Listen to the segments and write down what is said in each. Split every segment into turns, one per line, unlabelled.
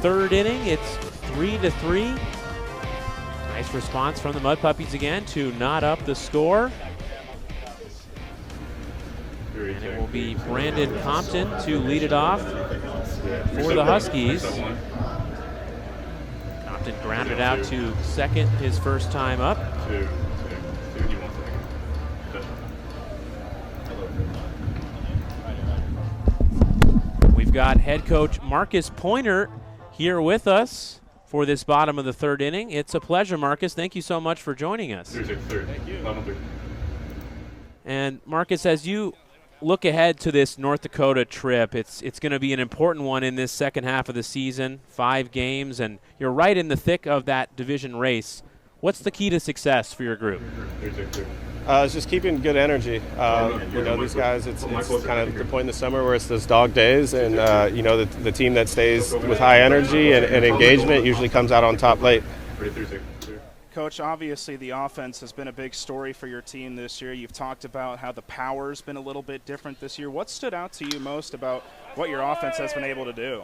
third inning. It's 3-3. Nice response from the Mud Puppies again to knot up the score. And it will be Brandon Compton to lead it off for the Huskies. Compton grounded out to second his first time up. We've got head coach Marcus Pointer here with us for this bottom of the third inning. It's a pleasure, Marcus. Thank you so much for joining us.
Thank you.
And Marcus, as you look ahead to this North Dakota trip, it's going to be an important one in this second half of the season, 5 games, and you're right in the thick of that division race. What's the key to success for your group?
It's just keeping good energy. These guys, it's kind of the point in the summer where it's those dog days, and the team that stays with high energy and engagement usually comes out on top late.
Coach, obviously the offense has been a big story for your team this year. You've talked about how the power's been a little bit different this year. What stood out to you most about what your offense has been able to do?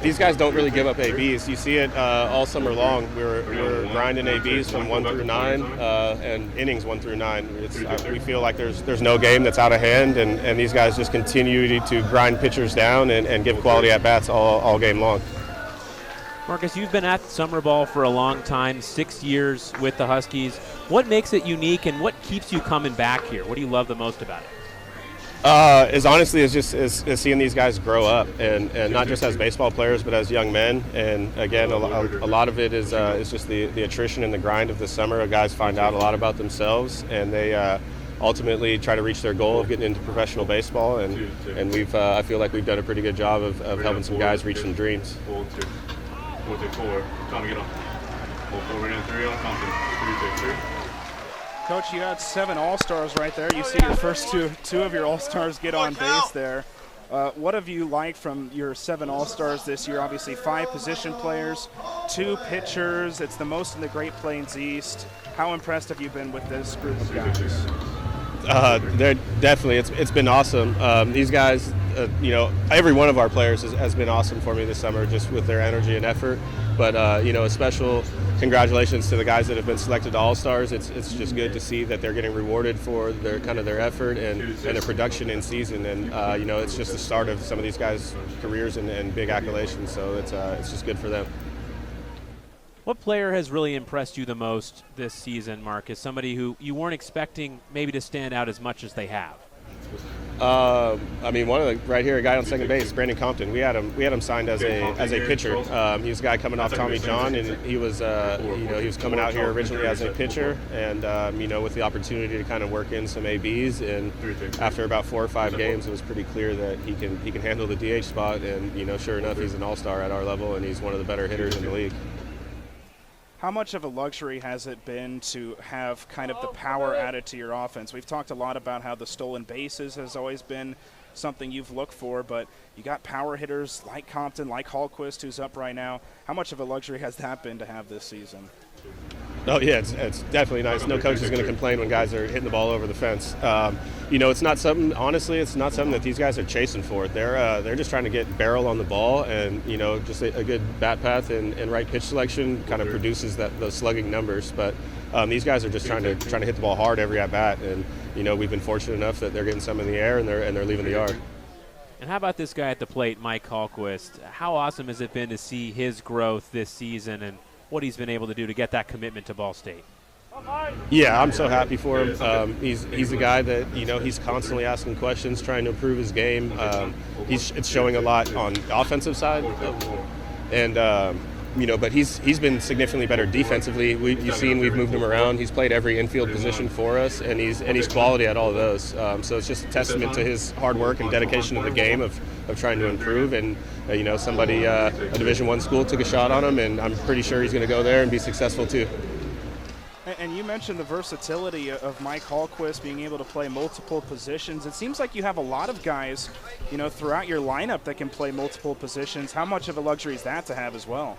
These guys don't really give up ABs. You see it all summer long. We're grinding ABs from 1 through 9 and innings 1 through 9. We feel like there's no game that's out of hand, and these guys just continue to grind pitchers down and give quality at-bats all game long.
Marcus, you've been at summer ball for a long time, 6 years with the Huskies. What makes it unique, and what keeps you coming back here? What do you love the most about it?
Is seeing these guys grow up, and not just as baseball players, but as young men. And again, a lot of it is just the attrition and the grind of the summer. Guys find out a lot about themselves, and they ultimately try to reach their goal of getting into professional baseball. And I feel like we've done a pretty good job of helping some guys reach some dreams.
Coach, you had 7 All-Stars right there. You see your first two of your All-Stars get on base there. What have you liked from your 7 All-Stars this year? Obviously 5 position players, 2 pitchers. It's the most in the Great Plains East. How impressed have you been with this group of guys?
They're definitely. It's been awesome. These guys, every one of our players has been awesome for me this summer, just with their energy and effort. But a special congratulations to the guys that have been selected to All-Stars. It's just good to see that they're getting rewarded for their effort and their production in season. And it's just the start of some of these guys' careers and big accolades. So it's just good for them.
What player has really impressed you the most this season, Marcus? Somebody who you weren't expecting maybe to stand out as much as they have?
One of the right here, a guy on second base, Brandon Compton. We had him signed as a pitcher. He was a guy coming off Tommy John, and he was coming out here originally as a pitcher, and with the opportunity to kind of work in some ABs. And after about 4 or 5 games, it was pretty clear that he can handle the DH spot. And sure enough, he's an all-star at our level, and he's one of the better hitters in the league.
How much of a luxury has it been to have kind of the power added to your offense? We've talked a lot about how the stolen bases has always been something you've looked for, but you got power hitters like Compton, like Hallquist, who's up right now. How much of a luxury has that been to have this season?
Oh, yeah, it's definitely nice. No coach is going to complain when guys are hitting the ball over the fence. It's not something, honestly, it's not something that these guys are chasing for. They're just trying to get barrel on the ball, and, just a good bat path and right pitch selection kind of produces those slugging numbers. But these guys are just trying to hit the ball hard every at-bat, and, we've been fortunate enough that they're getting some in the air and they're leaving the yard.
And how about this guy at the plate, Mike Hallquist? How awesome has it been to see his growth this season and what he's been able to do to get that commitment to Ball State?
Yeah, I'm so happy for him. He's a guy that, he's constantly asking questions, trying to improve his game. It's showing a lot on the offensive side. And, but he's been significantly better defensively. You've seen we've moved him around. He's played every infield position for us, and he's quality at all of those. So it's just a testament to his hard work and dedication to the game of trying to improve. And, a Division I school took a shot on him, and I'm pretty sure he's going to go there and be successful too.
And you mentioned the versatility of Mike Hallquist being able to play multiple positions. It seems like you have a lot of guys, throughout your lineup that can play multiple positions. How much of a luxury is that to have as well?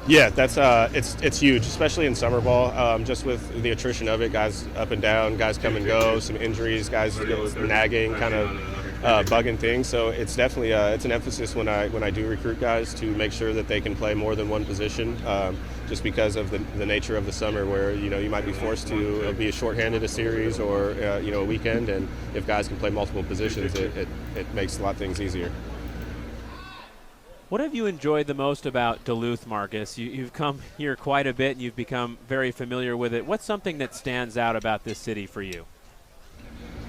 Yeah, that's it's huge, especially in summer ball. Just with the attrition of it, guys up and down, guys come and go, some injuries, guys nagging, kind of bugging thing. So it's definitely it's an emphasis when I do recruit guys to make sure that they can play more than one position, just because of the nature of the summer, where you might be forced to be shorthanded a series or a weekend, and if guys can play multiple positions, it makes a lot of things easier.
What have you enjoyed the most about Duluth, Marcus? You've come here quite a bit and you've become very familiar with it. What's something that stands out about this city for you?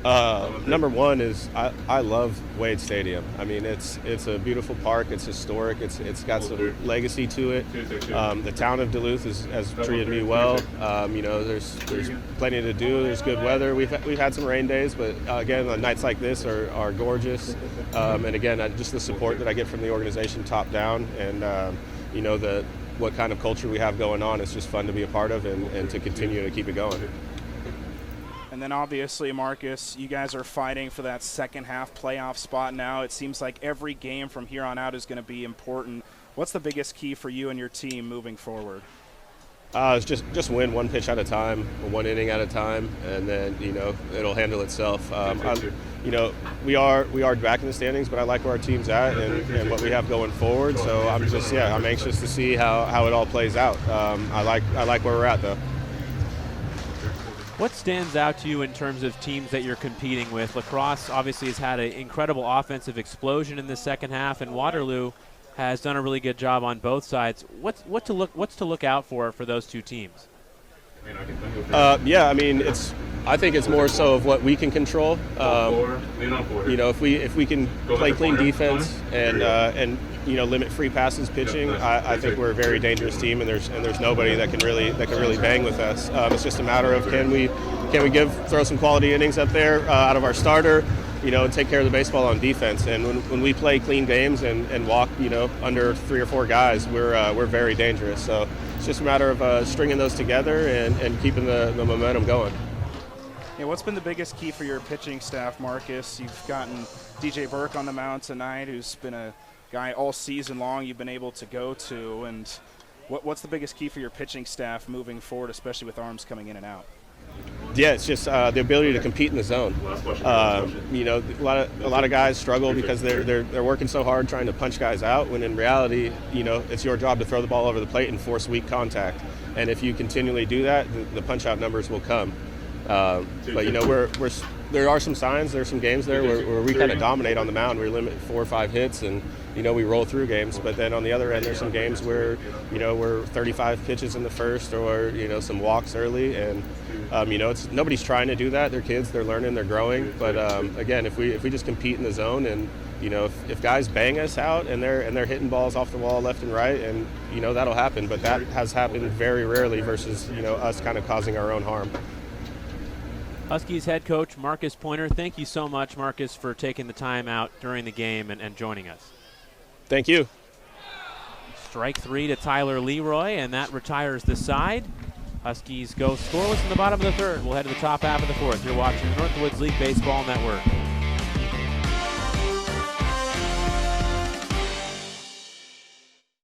Number one is I love Wade Stadium. I mean, it's a beautiful park. It's historic. It's got some legacy to it. The town of Duluth has treated me well. There's plenty to do. There's good weather. We've had some rain days, but again, nights like this are gorgeous. And again, just the support that I get from the organization top down, and what kind of culture we have going on. It's just fun to be a part of and to continue to keep it going.
And then obviously, Marcus, you guys are fighting for that second half playoff spot now. It seems like every game from here on out is going to be important. What's the biggest key for you and your team moving forward?
It's just win one pitch at a time, one inning at a time, and then it'll handle itself. We are back in the standings, but I like where our team's at and what we have going forward. So I'm anxious to see how it all plays out. I like where we're at though.
What stands out to you in terms of teams that you're competing with? Lacrosse obviously has had an incredible offensive explosion in the second half, and Waterloo has done a really good job on both sides. What's to look out for those two teams?
I think it's more so of what we can control. If we can play clean defense and limit free passes pitching, I think we're a very dangerous team, and there's nobody that can really bang with us. It's just a matter of can we throw some quality innings up there out of our starter, and take care of the baseball on defense. And when we play clean games and walk under 3 or 4 guys, we're very dangerous. So it's just a matter of stringing those together and keeping the momentum going.
Yeah, what's been the biggest key for your pitching staff, Marcus? You've gotten DJ Burke on the mound tonight, who's been a guy all season long you've been able to go to. And what's the biggest key for your pitching staff moving forward, especially with arms coming in and out?
Yeah, it's just the ability to compete in the zone. A lot of guys struggle because they're working so hard trying to punch guys out, when in reality, it's your job to throw the ball over the plate and force weak contact. And if you continually do that, the punch out numbers will come. There are some signs. There's some games there where we kind of dominate on the mound. We limit 4 or 5 hits, and we roll through games. But then on the other end, there's some games where we're 35 pitches in the first, or some walks early, and nobody's trying to do that. They're kids. They're learning. They're growing. But again, if we just compete in the zone, and if guys bang us out and they're hitting balls off the wall left and right, and that'll happen. But that has happened very rarely versus us kind of causing our own harm.
Huskies head coach Marcus Pointer, thank you so much, Marcus, for taking the time out during the game and joining us.
Thank you.
Strike 3 to Tyler Leroy, and that retires the side. Huskies go scoreless in the bottom of the third. We'll head to the top half of the fourth. You're watching the Northwoods League Baseball Network.